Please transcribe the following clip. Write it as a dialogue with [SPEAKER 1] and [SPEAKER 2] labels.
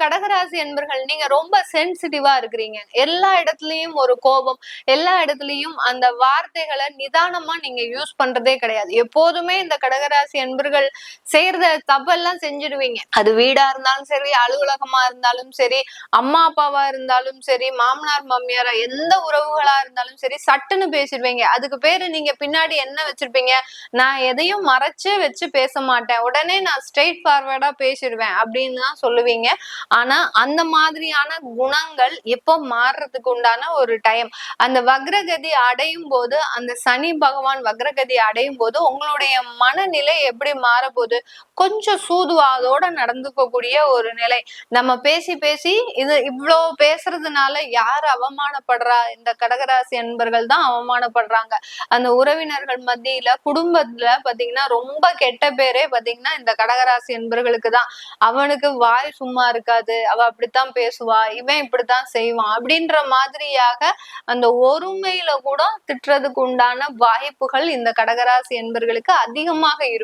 [SPEAKER 1] கடகராசி என்பர்கள் நீங்க ரொம்ப சென்சிட்டிவா இருக்கிறீங்க. எல்லா இடத்துலயும் ஒரு கோபம், எல்லா இடத்துலயும் அந்த வார்த்தைகளை நிதானமா நீங்க யூஸ் பண்றதே கிடையாது. எப்போதுமே இந்த கடகராசி என்பர்கள் செய்யறத தப்பெல்லாம் செஞ்சிடுவீங்க. அது வீடா இருந்தாலும் சரி, அலுவலகமா இருந்தாலும் சரி, அம்மா அப்பாவா இருந்தாலும் சரி, மாமனார் மாமியாரா எந்த உறவுகளா இருந்தாலும் சரி, சட்டுன்னு பேசிடுவீங்க. அதுக்கு பேரு நீங்க பின்னாடி என்ன வச்சிருப்பீங்க? நான் எதையும் மறைச்சு வச்சு பேச மாட்டேன், உடனே நான் ஸ்ட்ரெயிட் ஃபார்வர்டா பேசிடுவேன் அப்படின்னு தான் சொல்லுவீங்க. ஆனா அந்த மாதிரியான குணங்கள் எப்போ மாறுறதுக்கு உண்டான ஒரு டைம், அந்த வக்ரகதி அடையும் போது, அந்த சனி பகவான் வக்ரகதி அடையும் போது உங்களுடைய மனநிலை எப்படி மாறப்போகுது? கொஞ்சம் சூதுவாதோட நடந்துக்கக்கூடிய ஒரு நிலை. நம்ம பேசி பேசி இது இவ்வளோ பேசுறதுனால யாரு அவமானப்படுறா? இந்த கடகராசி அன்பர்கள் தான் அவமானப்படுறாங்க. அந்த உறவினர்கள் மத்தியில, குடும்பத்துல பாத்தீங்கன்னா ரொம்ப கெட்ட பேரே பாத்தீங்கன்னா இந்த கடகராசி அன்பர்களுக்கு தான். அவனுக்கு வாய் சும்மா இருக்காது, அவ அப்படித்தான் பேசுவா, இவன் இப்படித்தான் செய்வான் அப்படின்ற மாதிரியாக அந்த ஒருமையில கூட திட்டுறதுக்கு உண்டான வாய்ப்புகள் இந்த கடகராசி என்பர்களுக்கு அதிகமாக இருக்கும்.